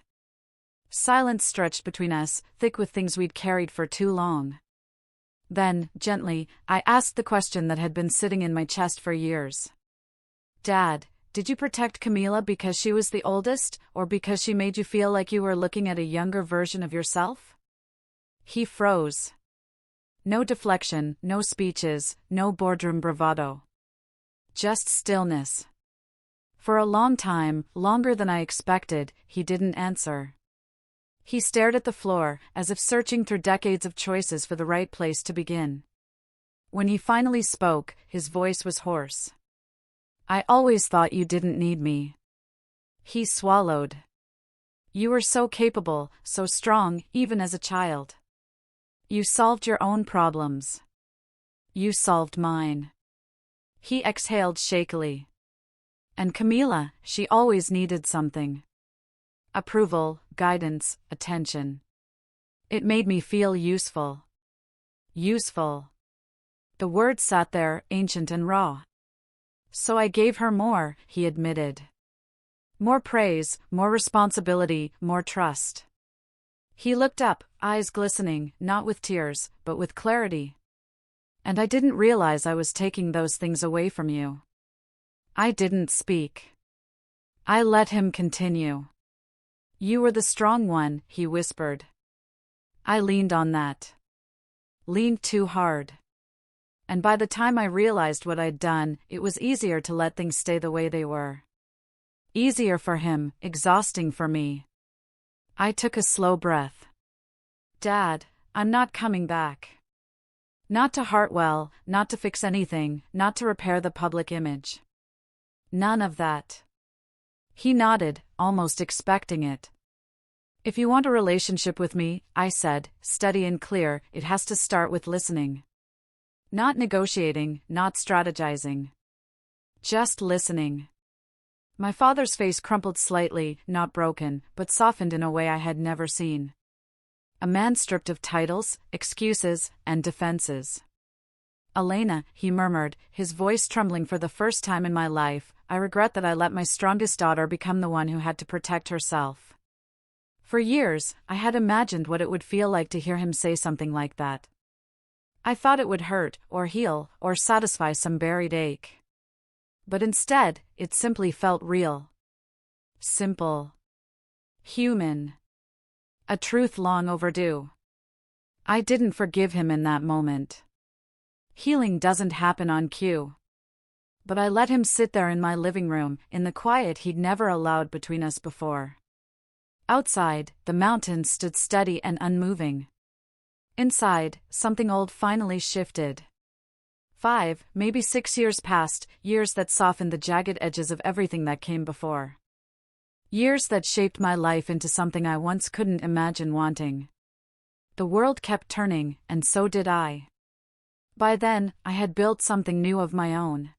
Silence stretched between us, thick with things we'd carried for too long. Then, gently, I asked the question that had been sitting in my chest for years. "Dad, did you protect Camila because she was the oldest, or because she made you feel like you were looking at a younger version of yourself?" He froze. No deflection, no speeches, no boardroom bravado. Just stillness. For a long time, longer than I expected, he didn't answer. He stared at the floor, as if searching through decades of choices for the right place to begin. When he finally spoke, his voice was hoarse. "I always thought you didn't need me." He swallowed. "You were so capable, so strong, even as a child. You solved your own problems. You solved mine." He exhaled shakily. "And Camila, she always needed something. Approval, guidance, attention. It made me feel useful. Useful." The word sat there, ancient and raw. "So I gave her more," he admitted. "More praise, more responsibility, more trust." He looked up, eyes glistening, not with tears, but with clarity. "And I didn't realize I was taking those things away from you." I didn't speak. I let him continue. "You were the strong one," he whispered. I leaned on that. Leaned too hard. And by the time I realized what I'd done, it was easier to let things stay the way they were. Easier for him, exhausting for me. I took a slow breath. "Dad, I'm not coming back. Not to Hartwell, not to fix anything, not to repair the public image. None of that." He nodded, almost expecting it. "If you want a relationship with me," I said, steady and clear, "it has to start with listening. Not negotiating, not strategizing. Just listening." My father's face crumpled slightly, not broken, but softened in a way I had never seen. A man stripped of titles, excuses, and defenses. "Elena," he murmured, his voice trembling for the first time in my life, "I regret that I let my strongest daughter become the one who had to protect herself." For years, I had imagined what it would feel like to hear him say something like that. I thought it would hurt, or heal, or satisfy some buried ache. But instead, it simply felt real. Simple. Human. A truth long overdue. I didn't forgive him in that moment. Healing doesn't happen on cue. But I let him sit there in my living room, in the quiet he'd never allowed between us before. Outside, the mountains stood steady and unmoving. Inside, something old finally shifted. 5, maybe 6 years passed, years that softened the jagged edges of everything that came before. Years that shaped my life into something I once couldn't imagine wanting. The world kept turning, and so did I. By then, I had built something new of my own.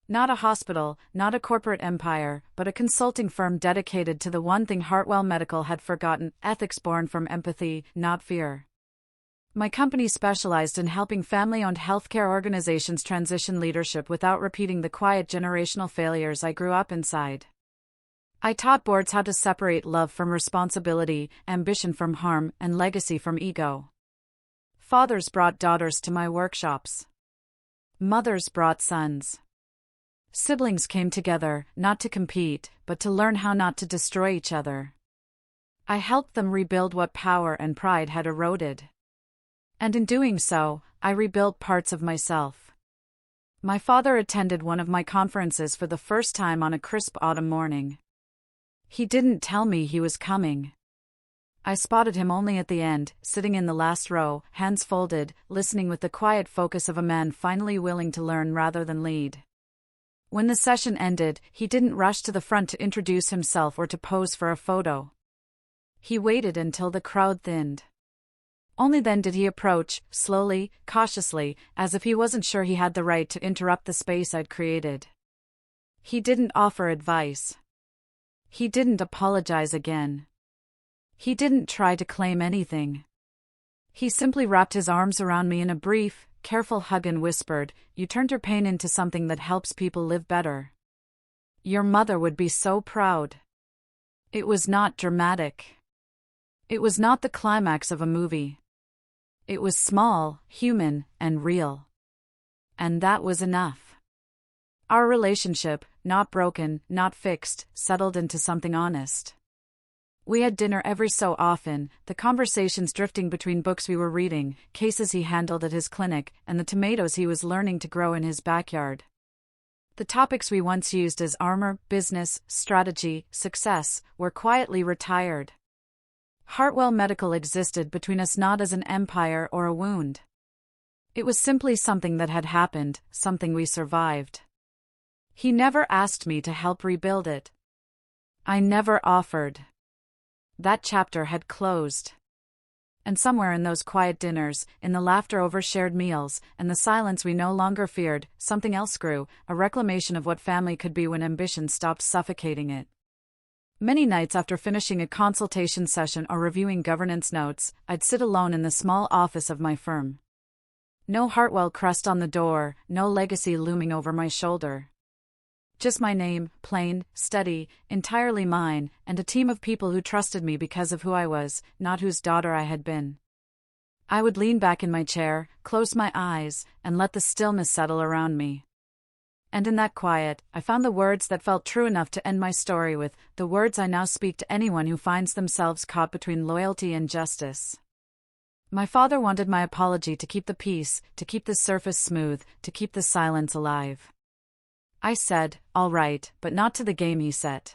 Not a hospital, not a corporate empire, but a consulting firm dedicated to the one thing Hartwell Medical had forgotten: ethics born from empathy, not fear. My company specialized in helping family-owned healthcare organizations transition leadership without repeating the quiet generational failures I grew up inside. I taught boards how to separate love from responsibility, ambition from harm, and legacy from ego. Fathers brought daughters to my workshops. Mothers brought sons. Siblings came together, not to compete, but to learn how not to destroy each other. I helped them rebuild what power and pride had eroded. And in doing so, I rebuilt parts of myself. My father attended one of my conferences for the first time on a crisp autumn morning. He didn't tell me he was coming. I spotted him only at the end, sitting in the last row, hands folded, listening with the quiet focus of a man finally willing to learn rather than lead. When the session ended, he didn't rush to the front to introduce himself or to pose for a photo. He waited until the crowd thinned. Only then did he approach, slowly, cautiously, as if he wasn't sure he had the right to interrupt the space I'd created. He didn't offer advice. He didn't apologize again. He didn't try to claim anything. He simply wrapped his arms around me in a brief, careful hug and whispered, "You turned your pain into something that helps people live better. Your mother would be so proud." It was not dramatic. It was not the climax of a movie. It was small, human, and real. And that was enough. Our relationship, not broken, not fixed, settled into something honest. We had dinner every so often, the conversations drifting between books we were reading, cases he handled at his clinic, and the tomatoes he was learning to grow in his backyard. The topics we once used as armor, business, strategy, success, were quietly retired. Hartwell Medical existed between us not as an empire or a wound. It was simply something that had happened, something we survived. He never asked me to help rebuild it. I never offered. That chapter had closed. And somewhere in those quiet dinners, in the laughter over shared meals, and the silence we no longer feared, something else grew, a reclamation of what family could be when ambition stopped suffocating it. Many nights after finishing a consultation session or reviewing governance notes, I'd sit alone in the small office of my firm. No Hartwell crest on the door, no legacy looming over my shoulder. Just my name, plain, steady, entirely mine, and a team of people who trusted me because of who I was, not whose daughter I had been. I would lean back in my chair, close my eyes, and let the stillness settle around me. And in that quiet, I found the words that felt true enough to end my story with, the words I now speak to anyone who finds themselves caught between loyalty and justice. My father wanted my apology to keep the peace, to keep the surface smooth, to keep the silence alive. I said, all right, but not to the game he set.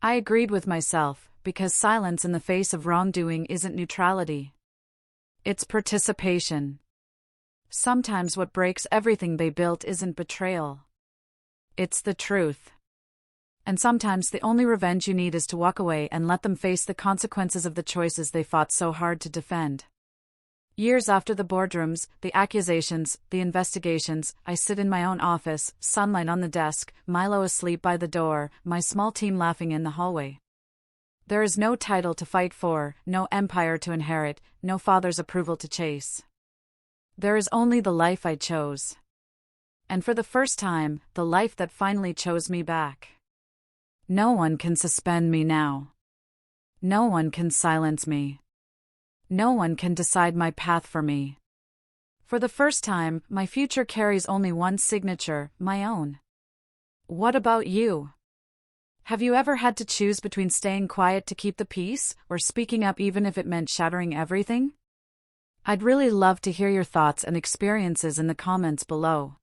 I agreed with myself, because silence in the face of wrongdoing isn't neutrality. It's participation. Sometimes what breaks everything they built isn't betrayal. It's the truth. And sometimes the only revenge you need is to walk away and let them face the consequences of the choices they fought so hard to defend. Years after the boardrooms, the accusations, the investigations, I sit in my own office, sunlight on the desk, Milo asleep by the door, my small team laughing in the hallway. There is no title to fight for, no empire to inherit, no father's approval to chase. There is only the life I chose. And for the first time, the life that finally chose me back. No one can suspend me now. No one can silence me. No one can decide my path for me. For the first time, my future carries only one signature, my own. What about you? Have you ever had to choose between staying quiet to keep the peace, or speaking up even if it meant shattering everything? I'd really love to hear your thoughts and experiences in the comments below.